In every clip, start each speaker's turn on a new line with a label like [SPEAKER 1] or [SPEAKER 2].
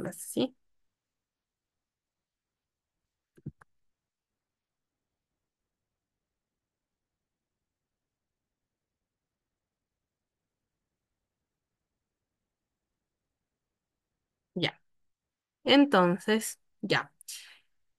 [SPEAKER 1] clase, ¿sí? Ya. Entonces, ya.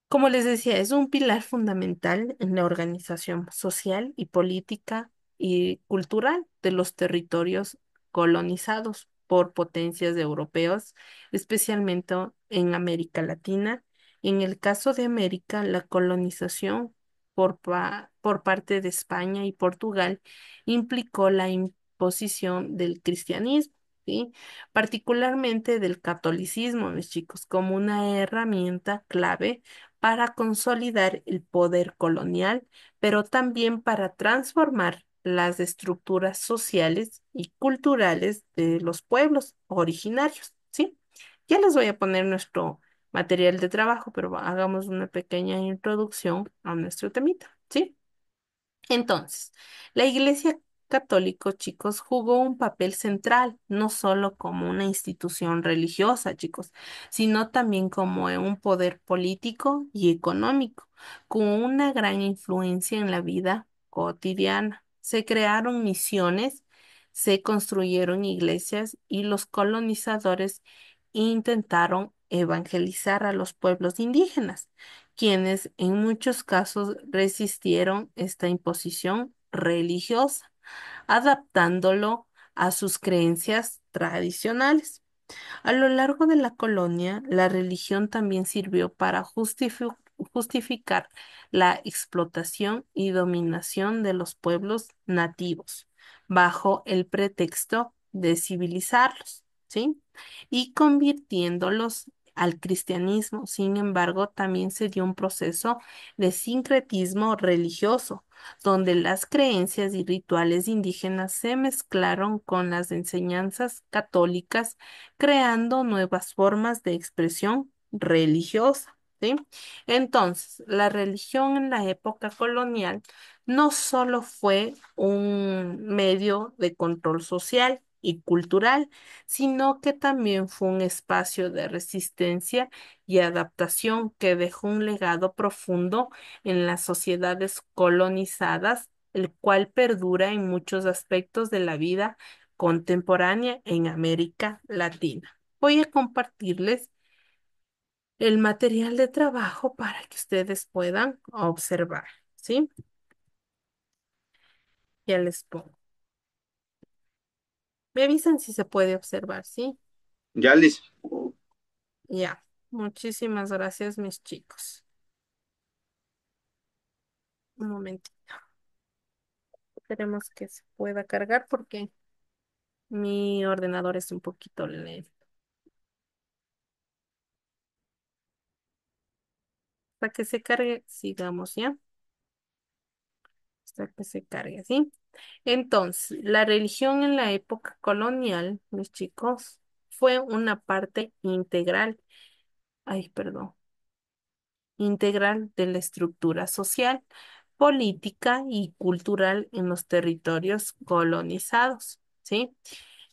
[SPEAKER 1] Como les decía, es un pilar fundamental en la organización social y política y cultural de los territorios colonizados por potencias europeos, especialmente en América Latina. En el caso de América, la colonización por parte de España y Portugal implicó la imposición del cristianismo, ¿sí? Particularmente del catolicismo, mis chicos, como una herramienta clave para consolidar el poder colonial, pero también para transformar las estructuras sociales y culturales de los pueblos originarios, ¿sí? Ya les voy a poner nuestro material de trabajo, pero hagamos una pequeña introducción a nuestro temita, ¿sí? Entonces, la Iglesia Católica, chicos, jugó un papel central, no solo como una institución religiosa, chicos, sino también como un poder político y económico, con una gran influencia en la vida cotidiana. Se crearon misiones, se construyeron iglesias y los colonizadores intentaron evangelizar a los pueblos indígenas, quienes en muchos casos resistieron esta imposición religiosa, adaptándolo a sus creencias tradicionales. A lo largo de la colonia, la religión también sirvió para justificar la explotación y dominación de los pueblos nativos, bajo el pretexto de civilizarlos, ¿sí? Y convirtiéndolos al cristianismo. Sin embargo, también se dio un proceso de sincretismo religioso, donde las creencias y rituales indígenas se mezclaron con las enseñanzas católicas, creando nuevas formas de expresión religiosa, ¿sí? Entonces, la religión en la época colonial no solo fue un medio de control social y cultural, sino que también fue un espacio de resistencia y adaptación que dejó un legado profundo en las sociedades colonizadas, el cual perdura en muchos aspectos de la vida contemporánea en América Latina. Voy a compartirles el material de trabajo para que ustedes puedan observar, ¿sí? Ya les pongo. Me avisan si se puede observar, ¿sí?
[SPEAKER 2] Ya, Liz.
[SPEAKER 1] Ya. Muchísimas gracias, mis chicos. Un momento. Esperemos que se pueda cargar porque mi ordenador es un poquito lento. Hasta que se cargue, sigamos, ¿ya? Hasta que se cargue, ¿sí? Entonces, la religión en la época colonial, mis chicos, fue una parte integral, ay, perdón, integral de la estructura social, política y cultural en los territorios colonizados, ¿sí?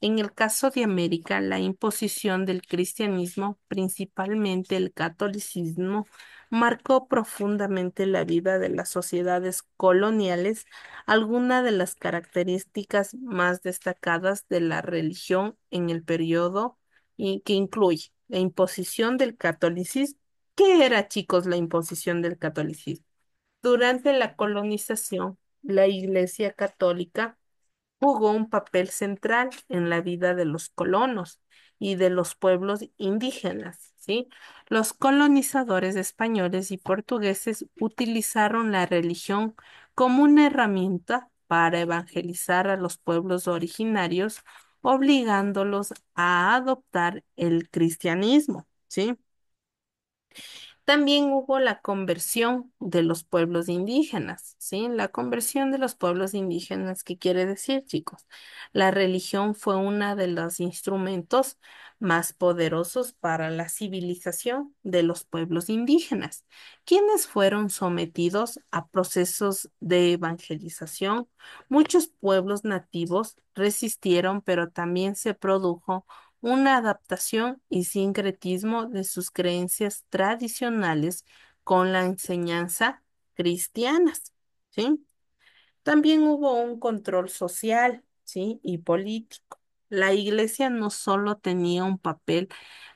[SPEAKER 1] En el caso de América, la imposición del cristianismo, principalmente el catolicismo, marcó profundamente la vida de las sociedades coloniales. Algunas de las características más destacadas de la religión en el periodo y que incluye la imposición del catolicismo. ¿Qué era, chicos, la imposición del catolicismo? Durante la colonización, la Iglesia Católica jugó un papel central en la vida de los colonos y de los pueblos indígenas, ¿sí? Los colonizadores españoles y portugueses utilizaron la religión como una herramienta para evangelizar a los pueblos originarios, obligándolos a adoptar el cristianismo, ¿sí? También hubo la conversión de los pueblos indígenas, ¿sí? La conversión de los pueblos indígenas, ¿qué quiere decir, chicos? La religión fue uno de los instrumentos más poderosos para la civilización de los pueblos indígenas, quienes fueron sometidos a procesos de evangelización. Muchos pueblos nativos resistieron, pero también se produjo una adaptación y sincretismo de sus creencias tradicionales con la enseñanza cristianas, ¿sí? También hubo un control social, ¿sí? Y político. La iglesia no solo tenía un papel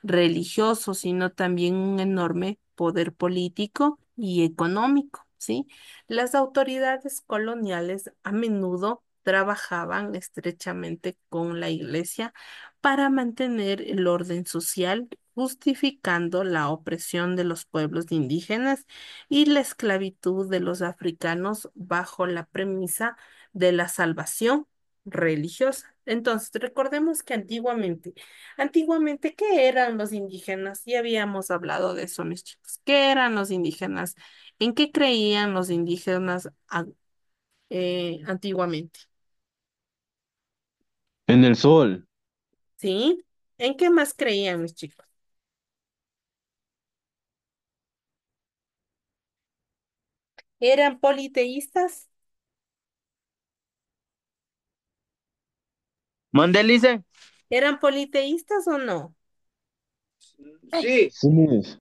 [SPEAKER 1] religioso, sino también un enorme poder político y económico, ¿sí? Las autoridades coloniales a menudo trabajaban estrechamente con la iglesia para mantener el orden social, justificando la opresión de los pueblos indígenas y la esclavitud de los africanos bajo la premisa de la salvación religiosa. Entonces, recordemos que antiguamente, ¿qué eran los indígenas? Ya habíamos hablado de eso, mis chicos. ¿Qué eran los indígenas? ¿En qué creían los indígenas antiguamente?
[SPEAKER 2] En el sol.
[SPEAKER 1] ¿Sí? ¿En qué más creían, mis chicos? ¿Eran politeístas?
[SPEAKER 2] Mandelice.
[SPEAKER 1] ¿Eran politeístas o no?
[SPEAKER 2] Sí, sí, mis.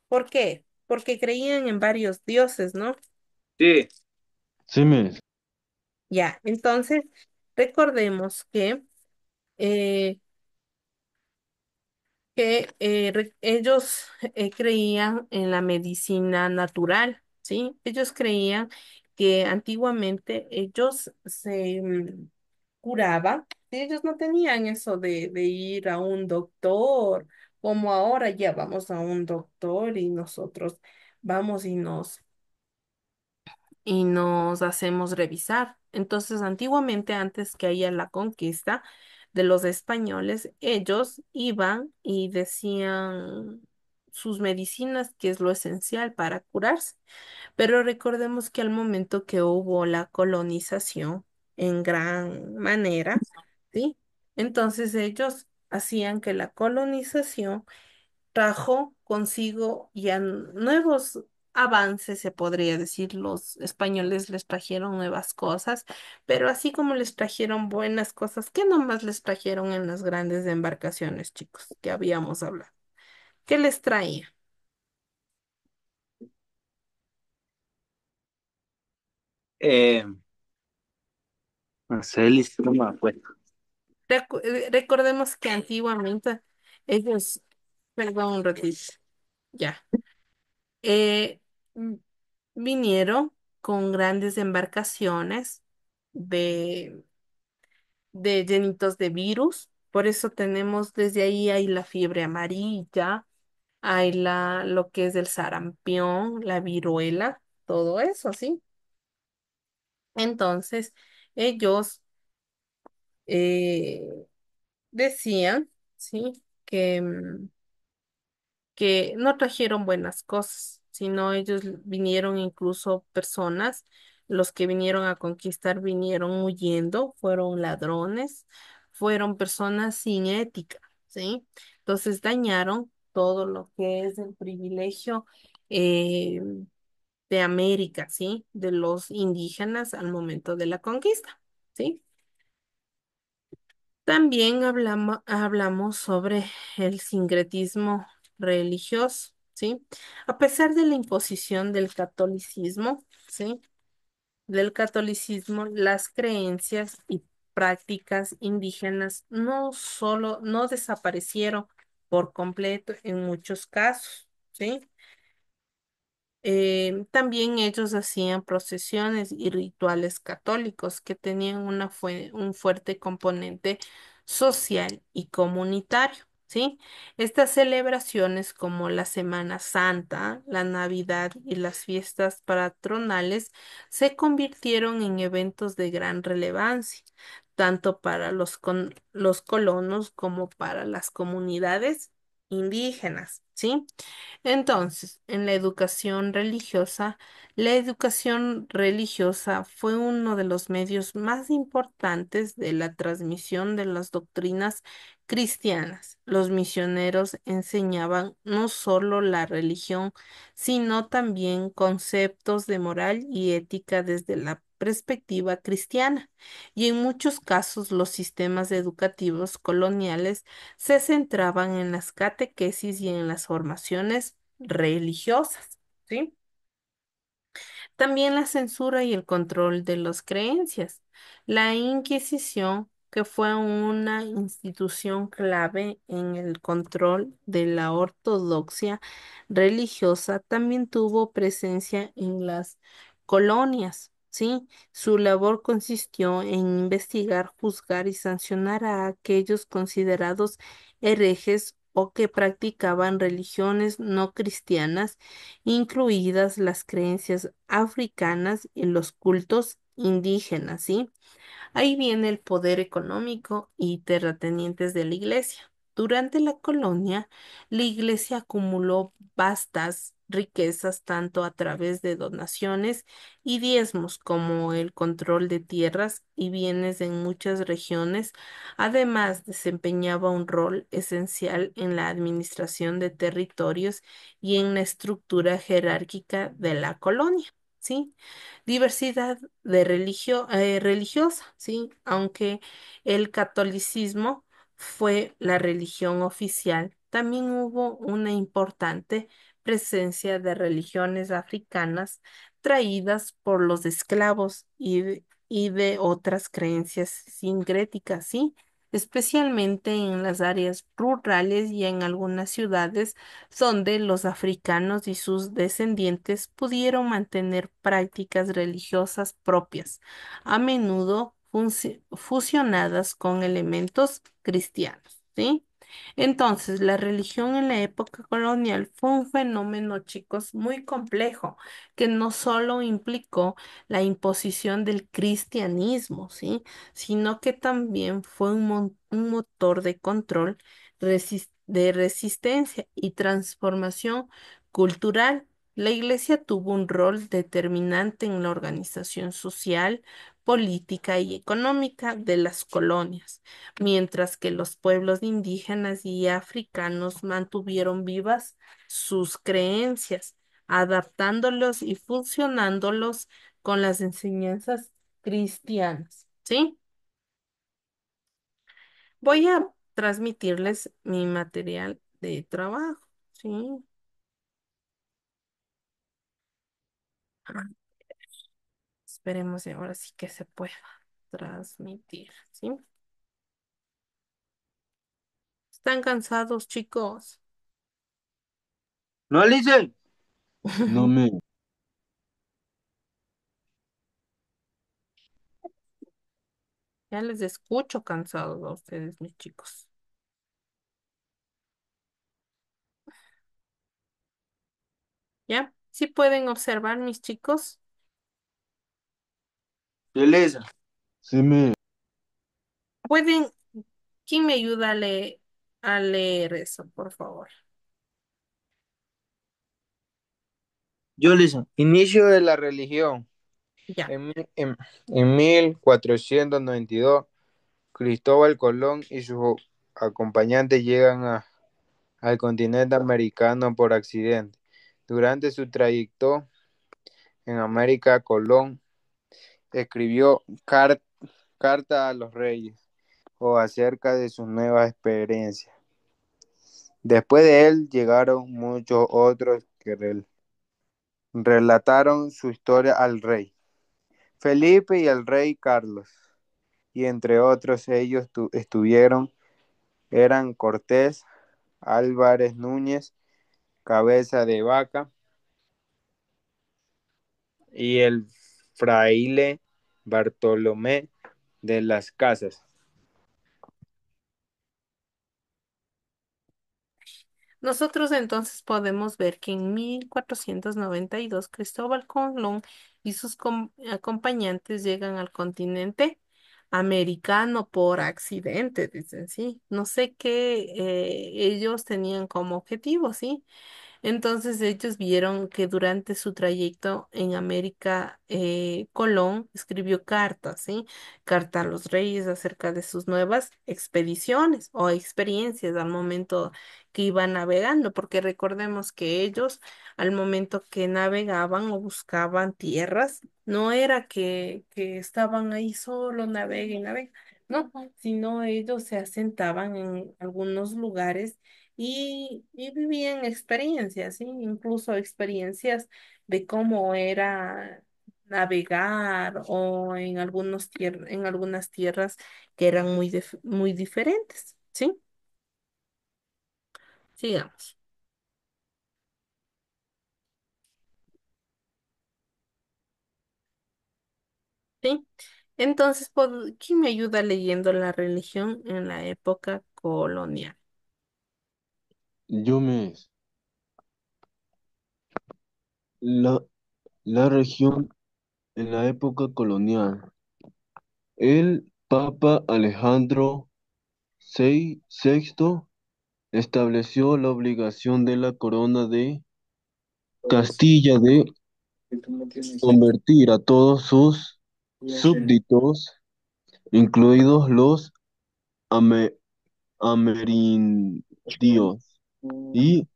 [SPEAKER 1] ¿Por qué? Porque creían en varios dioses, ¿no?
[SPEAKER 2] Sí. Sí, mis.
[SPEAKER 1] Ya, entonces recordemos eh, que ellos creían en la medicina natural, ¿sí? Ellos creían que antiguamente ellos se curaban, ¿sí? Ellos no tenían eso de ir a un doctor, como ahora ya vamos a un doctor y nosotros vamos y nos hacemos revisar. Entonces, antiguamente, antes que haya la conquista de los españoles, ellos iban y decían sus medicinas, que es lo esencial para curarse. Pero recordemos que al momento que hubo la colonización en gran manera, ¿sí? Entonces ellos hacían que la colonización trajo consigo ya nuevos avances, se podría decir. Los españoles les trajeron nuevas cosas, pero así como les trajeron buenas cosas, ¿qué nomás les trajeron en las grandes embarcaciones, chicos, que habíamos hablado? ¿Qué les traía?
[SPEAKER 2] Eh, Marcelis, no me acuerdo.
[SPEAKER 1] Recordemos que antiguamente ellos, perdón un ratito, ya, eh, mm, vinieron con grandes embarcaciones de llenitos de virus. Por eso tenemos desde ahí hay la fiebre amarilla, hay lo que es el sarampión, la viruela, todo eso, ¿sí? Entonces, ellos eh, decían, ¿sí? Que no trajeron buenas cosas, sino ellos vinieron incluso personas, los que vinieron a conquistar vinieron huyendo, fueron ladrones, fueron personas sin ética, ¿sí? Entonces dañaron todo lo que es el privilegio eh, de América, ¿sí? De los indígenas al momento de la conquista, ¿sí? También hablamos sobre el sincretismo religioso, ¿sí? A pesar de la imposición del catolicismo, ¿sí? Del catolicismo, las creencias y prácticas indígenas no solo no desaparecieron por completo en muchos casos, ¿sí? También ellos hacían procesiones y rituales católicos que tenían un fuerte componente social y comunitario, ¿sí? Estas celebraciones como la Semana Santa, la Navidad y las fiestas patronales se convirtieron en eventos de gran relevancia, tanto para los colonos como para las comunidades indígenas, ¿sí? Entonces, en la educación religiosa fue uno de los medios más importantes de la transmisión de las doctrinas cristianas. Los misioneros enseñaban no solo la religión, sino también conceptos de moral y ética desde la perspectiva cristiana, y en muchos casos los sistemas educativos coloniales se centraban en las catequesis y en las formaciones religiosas, ¿sí? También la censura y el control de las creencias. La Inquisición, que fue una institución clave en el control de la ortodoxia religiosa, también tuvo presencia en las colonias. ¿Sí? Su labor consistió en investigar, juzgar y sancionar a aquellos considerados herejes o que practicaban religiones no cristianas, incluidas las creencias africanas y los cultos indígenas, ¿sí? Ahí viene el poder económico y terratenientes de la iglesia. Durante la colonia, la iglesia acumuló vastas riquezas tanto a través de donaciones y diezmos como el control de tierras y bienes en muchas regiones. Además, desempeñaba un rol esencial en la administración de territorios y en la estructura jerárquica de la colonia. ¿Sí? Diversidad de religiosa, ¿sí? Aunque el catolicismo fue la religión oficial, también hubo una importante presencia de religiones africanas traídas por los esclavos y de otras creencias sincréticas, ¿sí? Especialmente en las áreas rurales y en algunas ciudades donde los africanos y sus descendientes pudieron mantener prácticas religiosas propias, a menudo fusionadas con elementos cristianos, ¿sí? Entonces, la religión en la época colonial fue un fenómeno, chicos, muy complejo, que no solo implicó la imposición del cristianismo, ¿sí? Sino que también fue un motor de control, de resistencia y transformación cultural. La Iglesia tuvo un rol determinante en la organización social, política y económica de las colonias, mientras que los pueblos indígenas y africanos mantuvieron vivas sus creencias, adaptándolos y fusionándolos con las enseñanzas cristianas. ¿Sí? Voy a transmitirles mi material de trabajo. ¿Sí? Ah, esperemos y ahora sí que se pueda transmitir. ¿Sí? ¿Están cansados, chicos?
[SPEAKER 2] No, Lice. No me.
[SPEAKER 1] Ya les escucho cansados a ustedes, mis chicos. ¿Ya? ¿Sí pueden observar, mis chicos?
[SPEAKER 2] Beleza. Sí, me.
[SPEAKER 1] ¿Pueden? ¿Quién me ayuda a leer eso, por favor?
[SPEAKER 2] Yo, Lisa. Inicio de la religión.
[SPEAKER 1] Ya.
[SPEAKER 2] En 1492, Cristóbal Colón y sus acompañantes llegan al continente americano por accidente. Durante su trayecto en América, Colón escribió carta a los reyes o acerca de sus nuevas experiencias. Después de él llegaron muchos otros que relataron su historia al rey Felipe y al rey Carlos, y entre otros ellos estuvieron, eran Cortés, Álvarez Núñez, Cabeza de Vaca y el fraile Bartolomé de las Casas.
[SPEAKER 1] Nosotros entonces podemos ver que en 1492 Cristóbal Colón y sus acompañantes llegan al continente americano por accidente, dicen, sí. No sé qué ellos tenían como objetivo, ¿sí? Entonces ellos vieron que durante su trayecto en América, Colón escribió cartas, ¿sí? Carta a los reyes acerca de sus nuevas expediciones o experiencias al momento que iban navegando, porque recordemos que ellos al momento que navegaban o buscaban tierras, no era que estaban ahí solo, naveguen, naveguen, no, sino ellos se asentaban en algunos lugares y vivían experiencias, ¿sí? Incluso experiencias de cómo era navegar o en en algunas tierras que eran muy diferentes, ¿sí? Sigamos, ¿sí? Entonces, ¿quién me ayuda leyendo la religión en la época colonial?
[SPEAKER 3] Yo me... La, la región en la época colonial. El Papa Alejandro VI estableció la obligación de la corona de Castilla de convertir a todos sus súbditos, incluidos los ame- amerindios y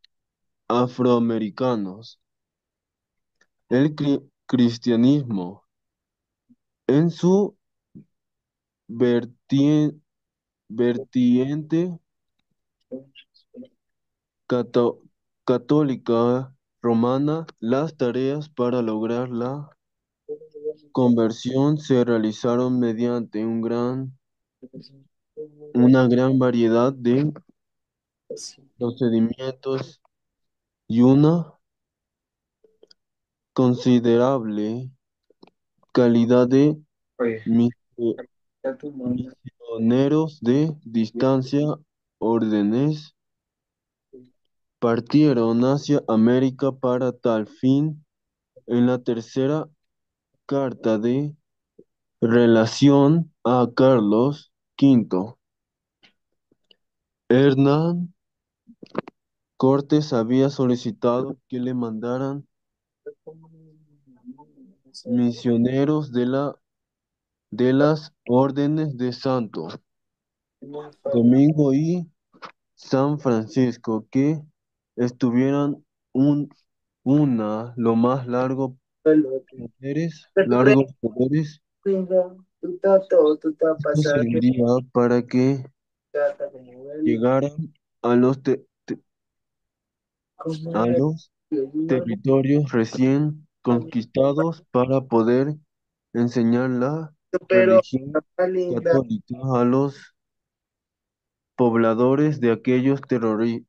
[SPEAKER 3] afroamericanos, el cristianismo en su vertiente cato- católica romana. Las tareas para lograr la conversión se realizaron mediante una gran variedad de procedimientos y una considerable calidad de misio- misioneros de distancia. Órdenes partieron hacia América para tal fin. En la tercera carta de relación a Carlos V, Hernán Cortés había solicitado que le mandaran misioneros de las órdenes de Santo Domingo y San Francisco, que estuvieran lo más largos poderes. Esto serviría para que llegaran a a los territorios recién conquistados para poder enseñar la religión católica a los pobladores de aquellos territorios.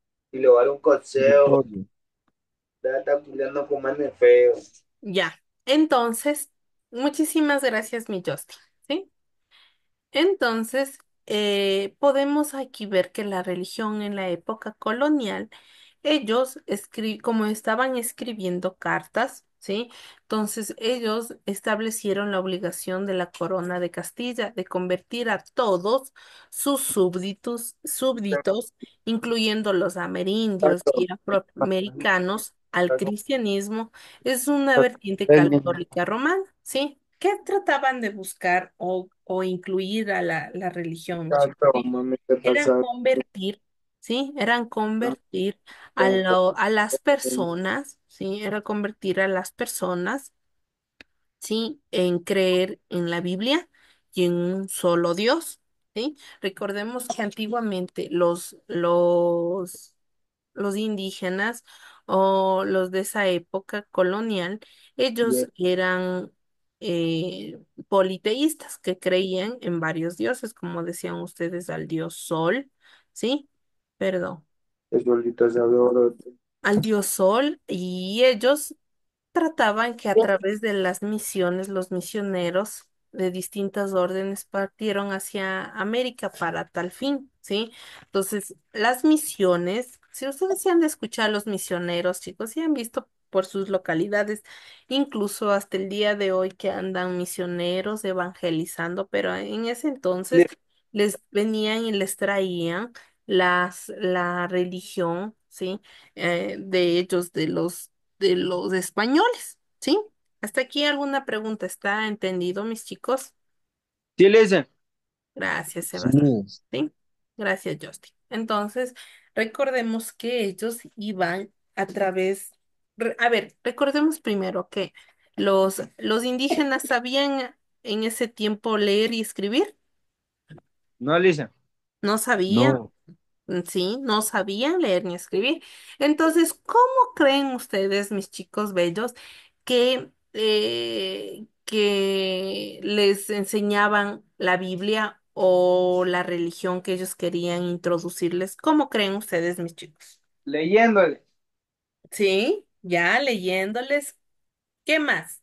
[SPEAKER 1] Ya, entonces, muchísimas gracias, mi Justin, ¿sí? Entonces, podemos aquí ver que la religión en la época colonial, ellos, como estaban escribiendo cartas, ¿sí? Entonces, ellos establecieron la obligación de la corona de Castilla de convertir a todos sus súbditos, incluyendo los amerindios y afroamericanos, al cristianismo. Es una vertiente católica romana, ¿sí? ¿Qué trataban de buscar o incluir a la religión, chicos? ¿Sí? Eran convertir, ¿sí? Eran convertir a las personas, ¿sí? Era convertir a las personas, ¿sí? En creer en la Biblia y en un solo Dios, ¿sí? Recordemos que antiguamente los indígenas o los de esa época colonial, ellos eran politeístas que creían en varios dioses, como decían ustedes, al dios Sol, ¿sí? Perdón, al dios Sol, y ellos trataban que a través de las misiones, los misioneros de distintas órdenes partieron hacia América para tal fin, ¿sí? Entonces, las misiones, si ustedes se han de escuchar a los misioneros, chicos, si han visto por sus localidades, incluso hasta el día de hoy que andan misioneros evangelizando, pero en ese entonces les venían y les traían la religión. ¿sí? De ellos, de los españoles, ¿sí? Hasta aquí alguna pregunta. ¿Está entendido, mis chicos?
[SPEAKER 2] Sí, listen.
[SPEAKER 1] Gracias,
[SPEAKER 3] Así
[SPEAKER 1] Sebastián.
[SPEAKER 3] es.
[SPEAKER 1] ¿Sí? Gracias, Justin. Entonces, recordemos que ellos iban a través, a ver, recordemos primero que los indígenas sabían en ese tiempo leer y escribir.
[SPEAKER 2] No, listen.
[SPEAKER 1] No sabían.
[SPEAKER 3] No,
[SPEAKER 1] Sí, no sabían leer ni escribir. Entonces, ¿cómo creen ustedes, mis chicos bellos, que les enseñaban la Biblia o la religión que ellos querían introducirles? ¿Cómo creen ustedes, mis chicos?
[SPEAKER 2] Leyéndole.
[SPEAKER 1] Sí, ya leyéndoles. ¿Qué más?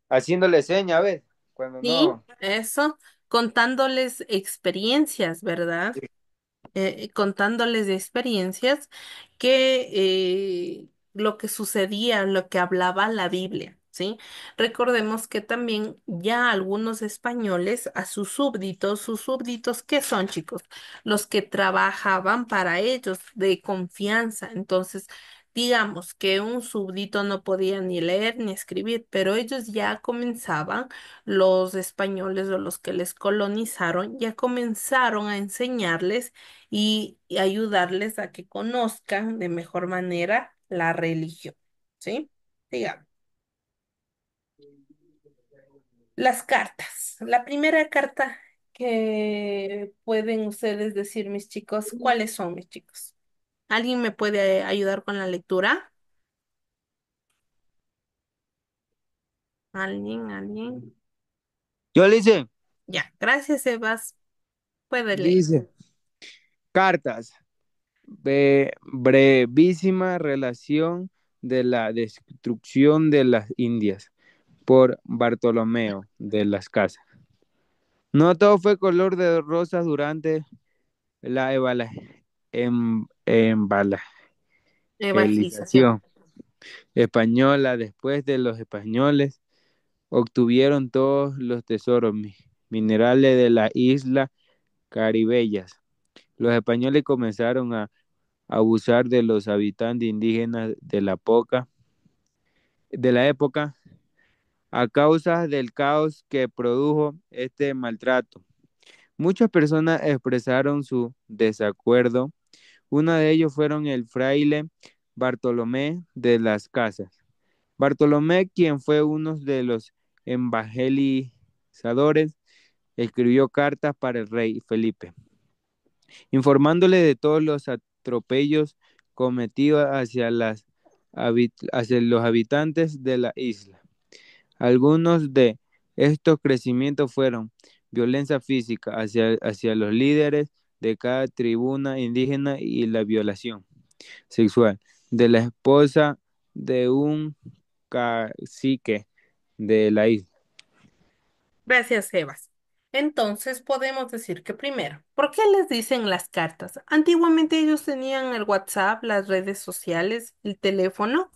[SPEAKER 2] Haciéndole seña, ¿ves? Cuando
[SPEAKER 1] Sí,
[SPEAKER 2] no.
[SPEAKER 1] eso, contándoles experiencias, ¿verdad? Contándoles de experiencias que lo que sucedía, lo que hablaba la Biblia, ¿sí? Recordemos que también ya algunos españoles a sus súbditos, ¿qué son, chicos? Los que trabajaban para ellos de confianza. Entonces, digamos que un súbdito no podía ni leer ni escribir, pero ellos ya comenzaban, los españoles o los que les colonizaron, ya comenzaron a enseñarles y ayudarles a que conozcan de mejor manera la religión, ¿sí? Digamos, las cartas. La primera carta que pueden ustedes decir, mis chicos, ¿cuáles son, mis chicos? ¿Alguien me puede ayudar con la lectura? ¿Alguien? ¿Alguien?
[SPEAKER 2] Yo le hice.
[SPEAKER 1] Ya, gracias, Sebas. Puede leer.
[SPEAKER 2] Dice. Cartas. Brevísima relación de la destrucción de las Indias por Bartolomeo de las Casas. No todo fue color de rosas durante la
[SPEAKER 1] Evangelización.
[SPEAKER 2] evangelización española. Después de los españoles obtuvieron todos los tesoros minerales de la isla Caribellas. Los españoles comenzaron a abusar de los habitantes indígenas de la época a causa del caos que produjo este maltrato. Muchas personas expresaron su desacuerdo. Uno de ellos fueron el fraile Bartolomé de las Casas. Bartolomé, quien fue uno de los evangelizadores, escribió cartas para el rey Felipe, informándole de todos los atropellos cometidos hacia los habitantes de la isla. Algunos de estos crecimientos fueron violencia física hacia los líderes de cada tribuna indígena y la violación sexual de la esposa de un cacique de la isla.
[SPEAKER 1] Gracias, Sebas. Entonces podemos decir que primero, ¿por qué les dicen las cartas? Antiguamente ellos tenían el WhatsApp, las redes sociales, el teléfono.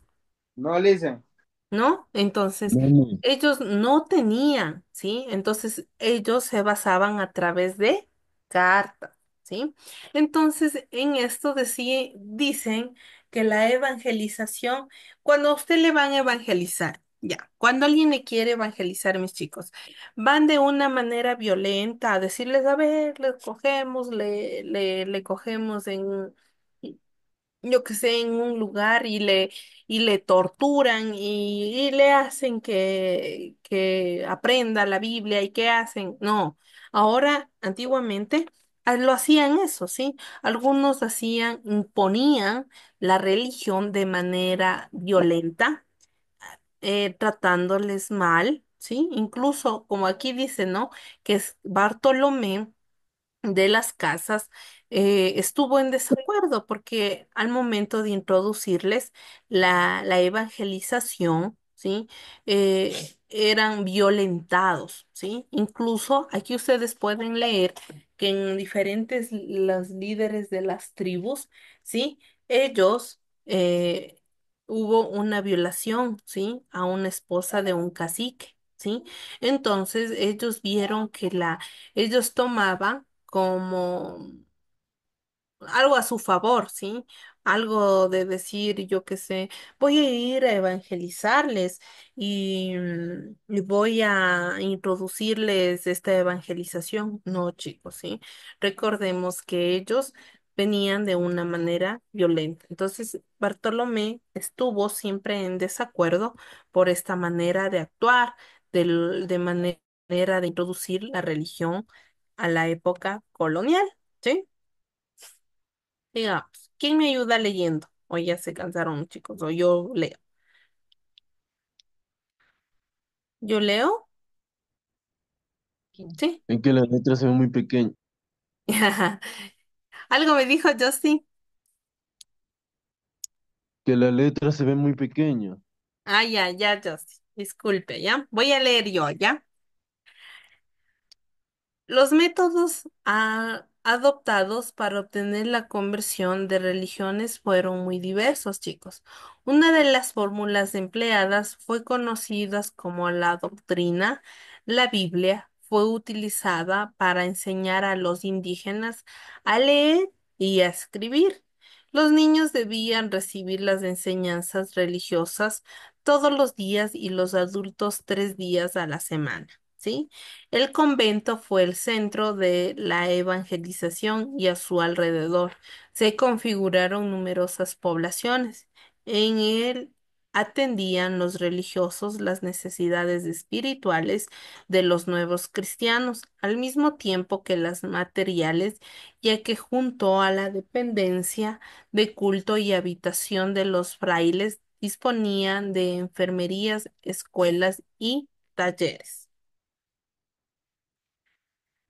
[SPEAKER 2] No, listen.
[SPEAKER 1] ¿No? Entonces,
[SPEAKER 3] no, no.
[SPEAKER 1] ellos no tenían, ¿sí? Entonces, ellos se basaban a través de cartas, ¿sí? Entonces, en esto dicen que la evangelización, cuando a usted le van a evangelizar, ya, cuando alguien le quiere evangelizar, mis chicos, van de una manera violenta a decirles, a ver, le cogemos, le cogemos en yo que sé, en un lugar y le torturan y le hacen que aprenda la Biblia y qué hacen. No, ahora, antiguamente, lo hacían eso, ¿sí? Algunos hacían, imponían la religión de manera violenta, tratándoles mal, ¿sí? Incluso, como aquí dice, ¿no? Que es Bartolomé de las casas estuvo en desacuerdo porque al momento de introducirles la evangelización, ¿sí? Eran violentados, ¿sí? Incluso aquí ustedes pueden leer que en diferentes los líderes de las tribus, ¿sí? Ellos hubo una violación, ¿sí? A una esposa de un cacique. ¿sí? Entonces ellos vieron que ellos tomaban como algo a su favor, ¿sí? Algo de decir, yo qué sé, voy a ir a evangelizarles y voy a introducirles esta evangelización. No, chicos, ¿sí? Recordemos que ellos venían de una manera violenta. Entonces, Bartolomé estuvo siempre en desacuerdo por esta manera de actuar, de manera de introducir la religión a la época colonial. ¿Sí? Digamos, ¿quién me ayuda leyendo? O ya se cansaron, chicos, o yo leo. ¿Yo leo? Sí.
[SPEAKER 3] En que las letras se ven muy pequeñas.
[SPEAKER 1] Algo me dijo Justin.
[SPEAKER 3] Que las letras se ven muy pequeñas.
[SPEAKER 1] Ah, ya, ya, Justin. Disculpe, ¿ya? Voy a leer yo, ¿ya? Los métodos adoptados para obtener la conversión de religiones fueron muy diversos, chicos. Una de las fórmulas empleadas fue conocida como la doctrina. La Biblia fue utilizada para enseñar a los indígenas a leer y a escribir. Los niños debían recibir las enseñanzas religiosas todos los días y los adultos 3 días a la semana. ¿Sí? El convento fue el centro de la evangelización y a su alrededor se configuraron numerosas poblaciones. En él atendían los religiosos las necesidades espirituales de los nuevos cristianos, al mismo tiempo que las materiales, ya que junto a la dependencia de culto y habitación de los frailes disponían de enfermerías, escuelas y talleres.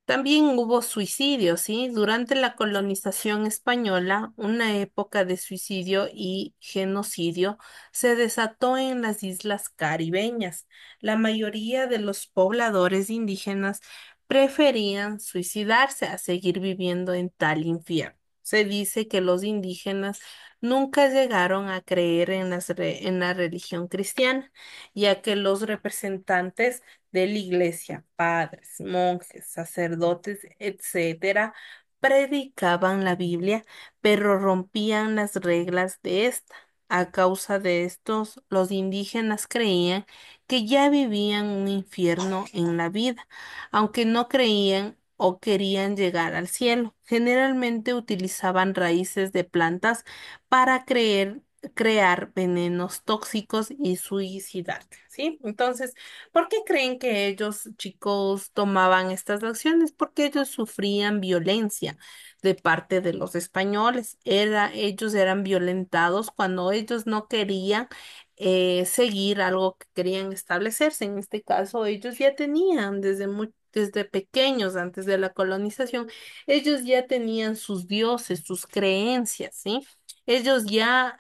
[SPEAKER 1] También hubo suicidios, ¿sí? Durante la colonización española, una época de suicidio y genocidio se desató en las islas caribeñas. La mayoría de los pobladores indígenas preferían suicidarse a seguir viviendo en tal infierno. Se dice que los indígenas nunca llegaron a creer en en la religión cristiana, ya que los representantes de la iglesia, padres, monjes, sacerdotes, etcétera, predicaban la Biblia, pero rompían las reglas de esta. A causa de estos, los indígenas creían que ya vivían un infierno en la vida, aunque no creían o querían llegar al cielo. Generalmente utilizaban raíces de plantas para crear venenos tóxicos y suicidarse, ¿sí? Entonces, ¿por qué creen que ellos, chicos, tomaban estas acciones? Porque ellos sufrían violencia de parte de los españoles. Ellos eran violentados cuando ellos no querían seguir algo que querían establecerse. En este caso, ellos ya tenían desde pequeños, antes de la colonización, ellos ya tenían sus dioses, sus creencias, ¿sí? Ellos ya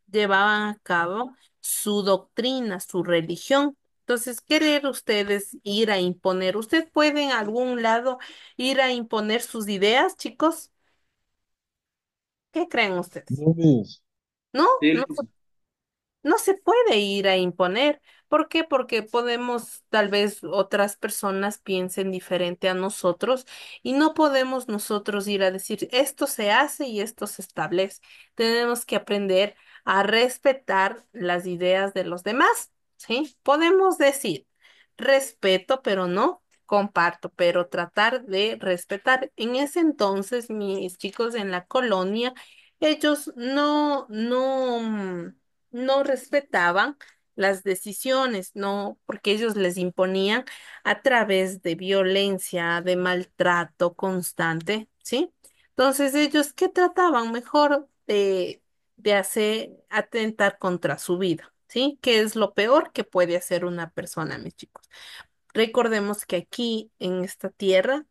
[SPEAKER 1] llevaban a cabo su doctrina, su religión. Entonces, ¿querer ustedes ir a imponer? ¿Usted puede en algún lado ir a imponer sus ideas, chicos? ¿Qué creen ustedes?
[SPEAKER 3] ¿No ves?
[SPEAKER 1] ¿No?
[SPEAKER 2] Sí,
[SPEAKER 1] ¿No? No se puede ir a imponer. ¿Por qué? Porque podemos, tal vez otras personas piensen diferente a nosotros y no podemos nosotros ir a decir esto se hace y esto se establece. Tenemos que aprender a respetar las ideas de los demás, ¿sí? Podemos decir respeto, pero no comparto, pero tratar de respetar. En ese entonces, mis chicos en la colonia, ellos no respetaban las decisiones, no, porque ellos les imponían a través de violencia, de maltrato constante, ¿sí? Entonces ellos, ¿qué trataban? Mejor de hacer, atentar contra su vida, ¿sí? ¿Qué es lo peor que puede hacer una persona, mis chicos? Recordemos que aquí en esta tierra,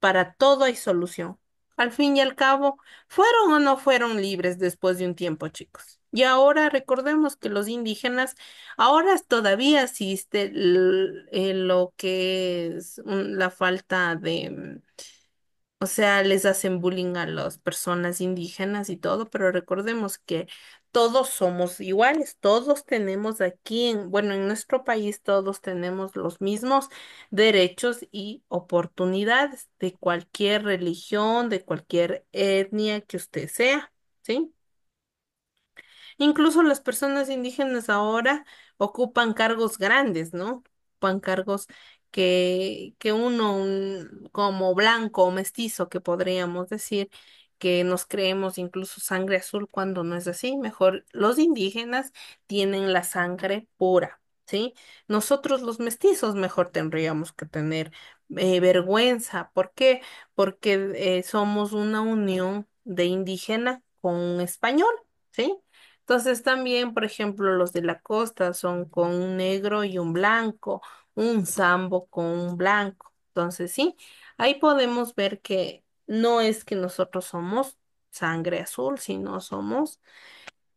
[SPEAKER 1] para todo hay solución. Al fin y al cabo, ¿fueron o no fueron libres después de un tiempo, chicos? Y ahora recordemos que los indígenas, ahora todavía existe lo que es la falta de, o sea, les hacen bullying a las personas indígenas y todo, pero recordemos que todos somos iguales, todos tenemos aquí, bueno, en nuestro país todos tenemos los mismos derechos y oportunidades de cualquier religión, de cualquier etnia que usted sea, ¿sí? Incluso las personas indígenas ahora ocupan cargos grandes, ¿no? Ocupan cargos que uno, como blanco o mestizo, que podríamos decir que nos creemos incluso sangre azul cuando no es así. Mejor los indígenas tienen la sangre pura, ¿sí? Nosotros los mestizos mejor tendríamos que tener vergüenza. ¿Por qué? Porque somos una unión de indígena con español, ¿sí? Entonces también, por ejemplo, los de la costa son con un negro y un blanco, un sambo con un blanco. Entonces, sí, ahí podemos ver que no es que nosotros somos sangre azul, sino somos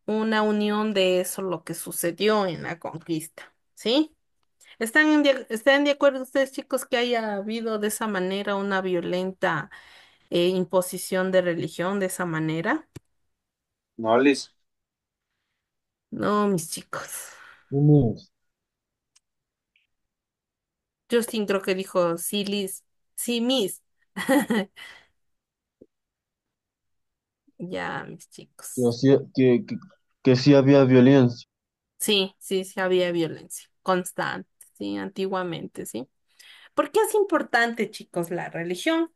[SPEAKER 1] una unión de eso, lo que sucedió en la conquista. ¿Sí? ¿Están de acuerdo ustedes, chicos, que haya habido de esa manera una violenta imposición de religión de esa manera?
[SPEAKER 2] No, Liz.
[SPEAKER 1] No, mis chicos.
[SPEAKER 3] ¿Quién es?
[SPEAKER 1] Justin creo que dijo sí, Liz. Sí, Miss. Ya, mis
[SPEAKER 3] Que,
[SPEAKER 1] chicos.
[SPEAKER 3] que sí había violencia.
[SPEAKER 1] Sí, sí, sí había violencia constante, sí, antiguamente, sí. ¿Por qué es importante, chicos, la religión?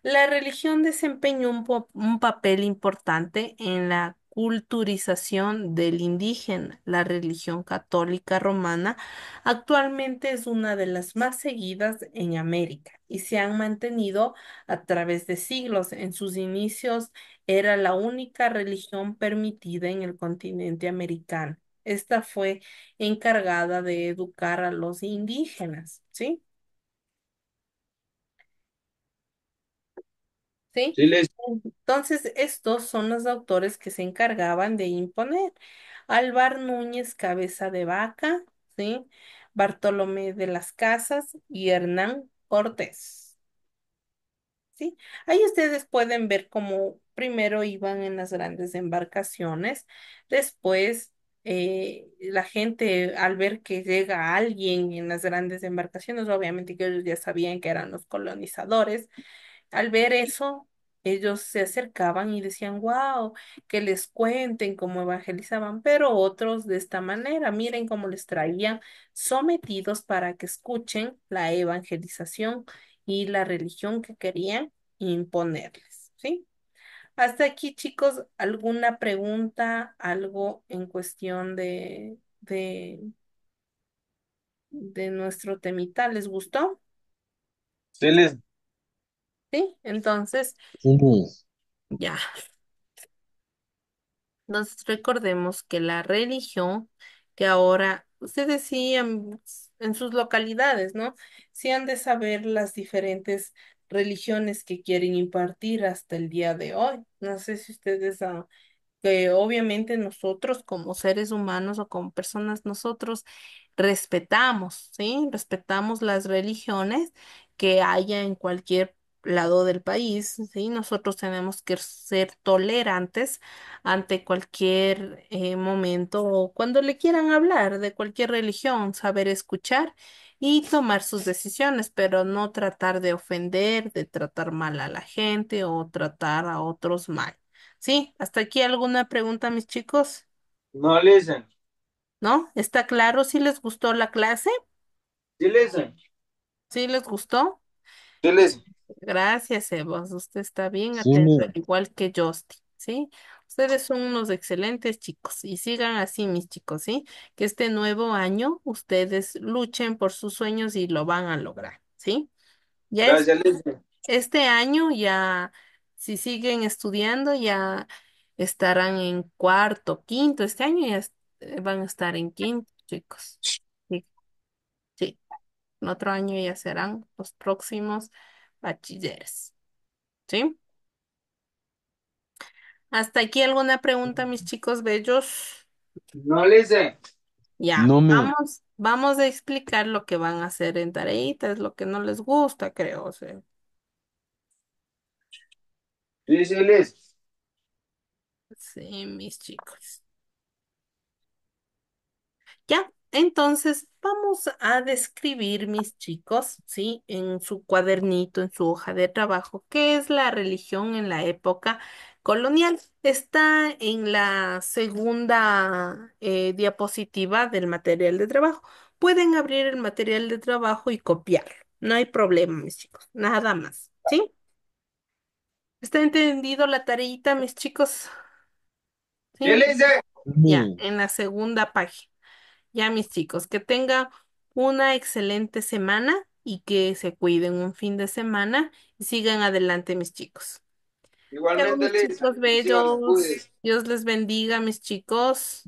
[SPEAKER 1] La religión desempeñó un papel importante en la culturización del indígena. La religión católica romana actualmente es una de las más seguidas en América y se han mantenido a través de siglos. En sus inicios era la única religión permitida en el continente americano. Esta fue encargada de educar a los indígenas, ¿sí? ¿Sí?
[SPEAKER 2] Sí, Liz.
[SPEAKER 1] Entonces, estos son los autores que se encargaban de imponer. Álvar Núñez Cabeza de Vaca, ¿sí? Bartolomé de las Casas y Hernán Cortés, ¿sí? Ahí ustedes pueden ver cómo primero iban en las grandes embarcaciones, después la gente al ver que llega alguien en las grandes embarcaciones, obviamente que ellos ya sabían que eran los colonizadores, al ver eso, ellos se acercaban y decían, wow, que les cuenten cómo evangelizaban, pero otros de esta manera, miren cómo les traían sometidos para que escuchen la evangelización y la religión que querían imponerles, ¿sí? Hasta aquí, chicos, ¿alguna pregunta, algo en cuestión de nuestro temita? ¿Les gustó?
[SPEAKER 2] Sí, Liz.
[SPEAKER 1] Sí, entonces,
[SPEAKER 3] ¿Quién es?
[SPEAKER 1] ya. Entonces recordemos que la religión, que ahora ustedes sí en sus localidades, ¿no? Sí han de saber las diferentes religiones que quieren impartir hasta el día de hoy. No sé si ustedes que obviamente nosotros como seres humanos o como personas, nosotros respetamos, ¿sí? Respetamos las religiones que haya en cualquier lado del país, ¿sí? Nosotros tenemos que ser tolerantes ante cualquier momento o cuando le quieran hablar de cualquier religión, saber escuchar y tomar sus decisiones, pero no tratar de ofender, de tratar mal a la gente o tratar a otros mal. Sí, hasta aquí alguna pregunta, mis chicos,
[SPEAKER 2] No, listen.
[SPEAKER 1] ¿no? ¿Está claro? ¿Sí les gustó la clase?
[SPEAKER 2] Sí, listen.
[SPEAKER 1] ¿Sí les gustó?
[SPEAKER 2] Sí, listen.
[SPEAKER 1] Gracias, Evos. Usted está bien
[SPEAKER 3] Sí,
[SPEAKER 1] atento, al igual que Justin, ¿sí? Ustedes son unos excelentes chicos y sigan así, mis chicos, ¿sí? Que este nuevo año ustedes luchen por sus sueños y lo van a lograr, ¿sí? Ya es,
[SPEAKER 2] Gracias, Liz.
[SPEAKER 1] este año ya, si siguen estudiando, ya estarán en cuarto, quinto. Este año ya van a estar en quinto, chicos. Sí, sí. El otro año ya serán los próximos bachilleres. ¿Sí? ¿Hasta aquí alguna pregunta, mis chicos bellos?
[SPEAKER 2] No, listen.
[SPEAKER 1] Ya,
[SPEAKER 3] no me.
[SPEAKER 1] vamos a explicar lo que van a hacer en tareitas, lo que no les gusta, creo. O sea,
[SPEAKER 2] Sí, sí, Liz.
[SPEAKER 1] sí, mis chicos. Ya, entonces vamos a describir, mis chicos, ¿sí? En su cuadernito, en su hoja de trabajo, qué es la religión en la época colonial. Está en la segunda diapositiva del material de trabajo. Pueden abrir el material de trabajo y copiarlo. No hay problema, mis chicos, nada más, ¿sí? ¿Está entendido la tareita, mis chicos?
[SPEAKER 2] ¿Qué
[SPEAKER 1] ¿Sí?
[SPEAKER 2] le dice?
[SPEAKER 1] Ya,
[SPEAKER 3] Sí.
[SPEAKER 1] en la segunda página. Ya, mis chicos, que tengan una excelente semana y que se cuiden un fin de semana y sigan adelante, mis chicos. Chao,
[SPEAKER 2] Igualmente,
[SPEAKER 1] mis
[SPEAKER 2] Liz,
[SPEAKER 1] chicos
[SPEAKER 2] que siga los
[SPEAKER 1] bellos.
[SPEAKER 2] cuides.
[SPEAKER 1] Dios les bendiga, mis chicos.